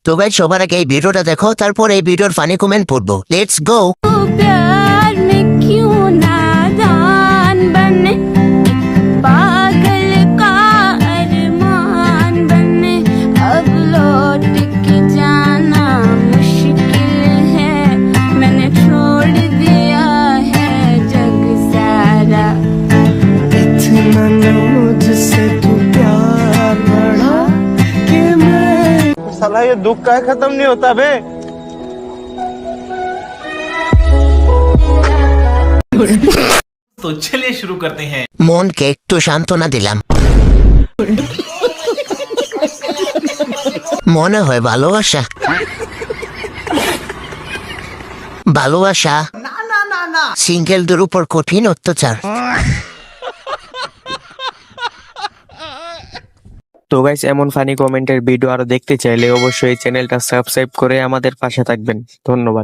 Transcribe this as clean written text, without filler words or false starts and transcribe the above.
তো ভাই সবার আগে এই ভিডিওটা দেখো, তারপর এই ভিডিওর ফানি কমেন্ট পড়বো। Let's go. प्यार में क्यों नादान बने, पागल का अरमान बने, अब लौट के जाना मुश्किल है, मैंने छोड़ दिया है जग सारा। इतना न मुझसे तू प्यार बढ़ा कि मैं साला ये दुख का खत्म नहीं होता बे। तो चलिए शुरू करते हैं। মনকে একটু সান্ত্বনা দিলাম। মনে হয় ভালোবাসা ভালোবাসা সিঙ্গেলদের উপর কঠিন অত্যাচার। তো গাইস, এমন ফানি কমেন্টের ভিডিও আরো দেখতে চাইলে অবশ্যই চ্যানেলটা সাবস্ক্রাইব করে আমাদের পাশে থাকবেন। ধন্যবাদ।